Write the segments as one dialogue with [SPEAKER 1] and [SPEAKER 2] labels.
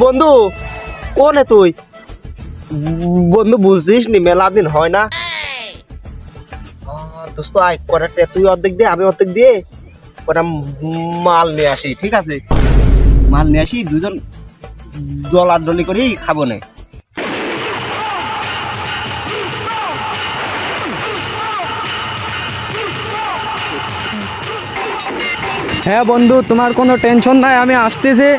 [SPEAKER 1] বন্ধু কোনে তুই? বন্ধু বুঝছিস নি মেলা দিন হয় না। দোস্ত আয় করাটা তুই অর্ধেক দে আমি অর্ধেক দিয়ে কটা মাল নিয়ে আসি, ঠিক আছে? মাল নিয়ে আসি, দুজন দলাদলি করেই খাবো না।
[SPEAKER 2] হ্যাঁ বন্ধু, তোমার কোনো টেনশন নাই, আমি আসতেছি।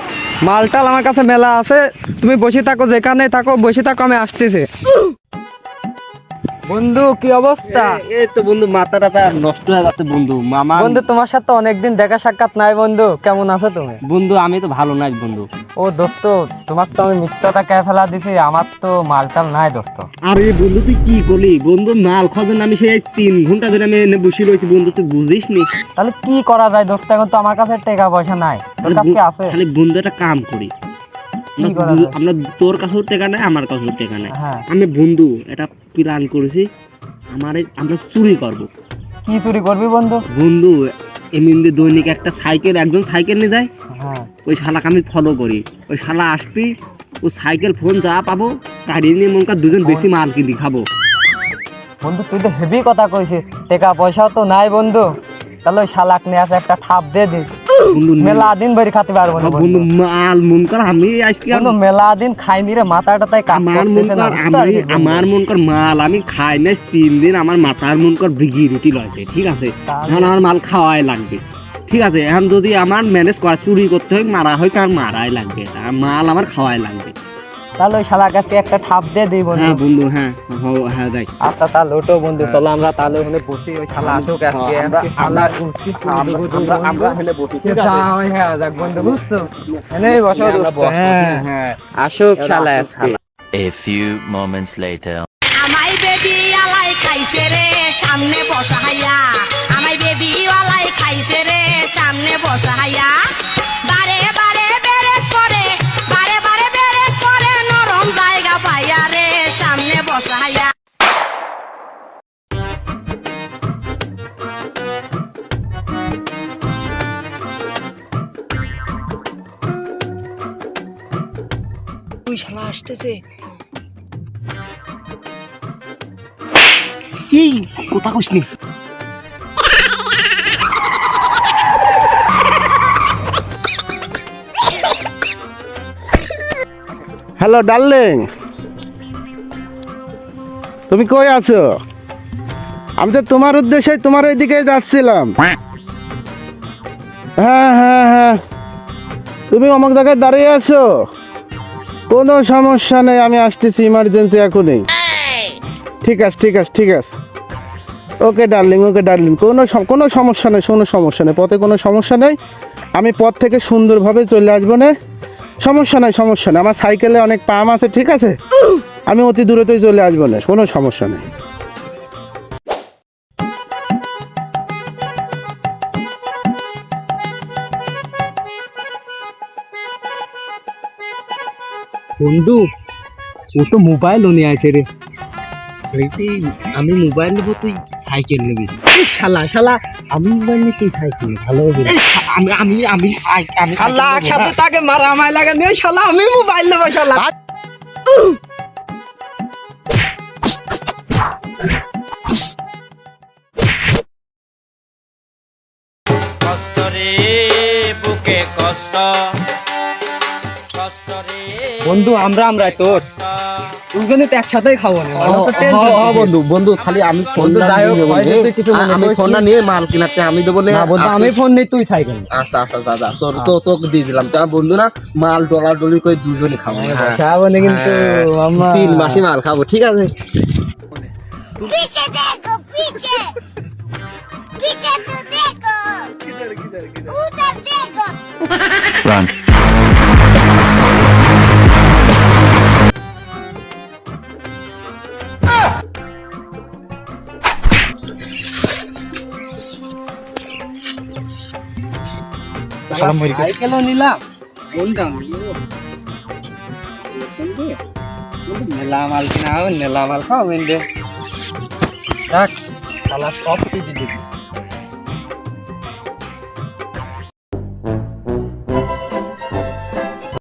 [SPEAKER 2] মালটাল আমার কাছে মেলা আছে, তুমি বসে থাকো, যেখানে থাকো বসে থাকো, আমি আসতেছি। বন্ধু কি অবস্থা?
[SPEAKER 1] এই তো বন্ধু মাথা টাথা নষ্ট হয়ে যাচ্ছে বন্ধু। মামা
[SPEAKER 2] বন্ধু তোমার সাথে অনেকদিন দেখা সাক্ষাৎ নাই বন্ধু, কেমন আছো তুমি?
[SPEAKER 1] বন্ধু আমি তো ভালো নাই বন্ধু।
[SPEAKER 2] ও দোস্ত, তোমার তো আমি মিথ্যাটা কে ফেলা দিছি, আমার তো মালটাল নাই দোস্ত।
[SPEAKER 1] আরে বন্ধু তুই কি করলি বন্ধু? মাল খাওয়ার আমি সেই 3 ঘন্টা ধরে আমি এনে বসে রয়েছি বন্ধু, তুই বুঝিস নি?
[SPEAKER 2] তাহলে কি করা যায় দোস্ত? এখন তো আমার কাছে টাকা পয়সা নাই, তোর কাছে আছে?
[SPEAKER 1] খালি বন্ধু একটা কাম করি,
[SPEAKER 2] কি করা যায়?
[SPEAKER 1] আমরা তোর কাছেও টাকা নাই আমার কাছেও টাকা নাই,
[SPEAKER 2] হ্যাঁ।
[SPEAKER 1] আমি বন্ধু এটা প্ল্যান করেছি, আমরা চুরি করব।
[SPEAKER 2] কি চুরি করবি বন্ধু?
[SPEAKER 1] বন্ধু এমনি দৈনিক একটা সাইকেল, একজন সাইকেল নিয়ে যায়,
[SPEAKER 2] হ্যাঁ।
[SPEAKER 1] ওই শালাকে আমি ফলো করি, ওই শালা আসবি, ও সাইকেল ফোন যা পাবো কাড়িয়ে নিয়ে মনকা দুজন বেশি মাল কিনি খাবো।
[SPEAKER 2] বন্ধু তুই তো হেভি কথা কইছিস, টাকা পয়সাও তো নাই বন্ধু, তাহলে ওই শালাক নিয়ে আসে একটা ঠাপ দিয়ে দি,
[SPEAKER 1] বন্ধু
[SPEAKER 2] মেলা দিন বেরি খাতে পারবো না
[SPEAKER 1] বন্ধু মাল মন কর আমি আজকে
[SPEAKER 2] বন্ধু, মেলা দিন খাইনি রে, মাথাটা তাই কাজ
[SPEAKER 1] আমার মন
[SPEAKER 2] করতেছে না,
[SPEAKER 1] কর
[SPEAKER 2] বুঝতে পারছিস বন্ধু?
[SPEAKER 1] আমার মন কর মাল আমি খাই না 3 দিন, আমার মাথার মন কর ভিগি রুটি লয়েছে, ঠিক আছে? এখন আমার মাল খাওয়াই লাগবে, ঠিক আছে? এখন যদি আমার ম্যানেজ করা চুরি করতে হয় মারা হয় কার মারাই লাগবে, আর মাল আমার খাওয়াই লাগবে।
[SPEAKER 2] তাহলে ওই শালাক আজকে একটা ঠাপ দিয়ে দিই বন্ধু।
[SPEAKER 1] হ্যাঁ বন্ধু, হ্যাঁ হ্যাঁ দেখ।
[SPEAKER 2] আচ্ছা তাহলে ওটো বন্ধু, চলো আমরা তাহলে ওখানে বসি, ওই শালা আসুক আজকে,
[SPEAKER 1] আমরা হেলে বসি, ঠিক আছে?
[SPEAKER 2] হ্যাঁ যাক বন্ধু, বুঝছো? এনেই বসো দোস্ত, হ্যাঁ আসুক শালা আজকে।
[SPEAKER 3] A few moments later.
[SPEAKER 4] আমাই বেবি আলাই খাইছে রে সামনে বসাইয়া, আমাই বেবি আলাই খাইছে রে সামনে বসাইয়া, বারে বারে বেরেক করে, বারে বারে বেরেক করে, নরম জায়গা পাইয়া রে সামনে বসাইয়া।
[SPEAKER 1] তুই শালা আসতেছে কি কথা কইসনি?
[SPEAKER 5] হ্যালো ডার্লিং, তুমি কই আছো? আমি তো তোমার উদ্দেশ্যে তোমার ওইদিকে যাচ্ছিলাম। হ্যাঁ হ্যাঁ হ্যাঁ, তুমি অমুক জায়গায় দাঁড়িয়ে আছো, কোনো সমস্যা নেই, আমি আসতেছি ইমার্জেন্সি এখনই। ঠিক আছে ঠিক আছে ঠিক আছে, ওকে ডার্লিং কোনো সমস্যা নেই, সমস্যা নেই, পথে কোনো সমস্যা নেই, আমি পথ থেকে সুন্দরভাবে চলে আসবো না, সমস্যা নেই আমার সাইকেলে অনেক পাম আছে, ঠিক আছে? আমি অতি দূরতেই চলে আসবো না, কোনো সমস্যা নেই।
[SPEAKER 2] বন্ধু ও তো মোবাইলও নিয়ে আছে রে।
[SPEAKER 1] আমি মোবাইল নেবো, তুই সাইকেল নিবি?
[SPEAKER 2] শালা শালা, আমি মোবাইল নিয়ে তুই সাইকেল, ভালো হবে না।
[SPEAKER 1] আমি আমি আমি আমি
[SPEAKER 2] শালা একসাথে তাকে মারা আমায় লাগা নেই, শালা আমি মোবাইল নেবো শালা।
[SPEAKER 3] কষ্ট রে বুকে কষ্ট, কষ্ট রে
[SPEAKER 2] বন্ধু আমরা তোর দুজনে তো একসাথেই খাবো না,
[SPEAKER 1] বন্ধু বন্ধু খালি আমি ফোন
[SPEAKER 2] যাই হোক, হয়তো তুই কিছু মনে
[SPEAKER 1] আমি
[SPEAKER 2] করিস
[SPEAKER 1] ফোনটা
[SPEAKER 2] নি।
[SPEAKER 1] নিয়ে মাল কিনাতে আমি দেবো না।
[SPEAKER 2] না বন্ধু, আমি ফোন নেই, তুই সাইকেল।
[SPEAKER 1] আচ্ছা আচ্ছা দাদা, তোকে দিয়ে দিলাম, তোমার বন্ধু না, মাল ডলি করে দুজনে খাবো।
[SPEAKER 2] বসাবো না কিন্তু আমরা
[SPEAKER 1] 3 মাসে মাল খাবো, ঠিক আছে?
[SPEAKER 4] पीछे देखो पीछे, पीछे तो देखो, उधर देखो।
[SPEAKER 3] Run.
[SPEAKER 2] সাইকেলও নিলাম, নেলা মাল কিনা হবে, নেলা মাল খাও মেন্দে। দেখ শালা সব কিছু দিবি।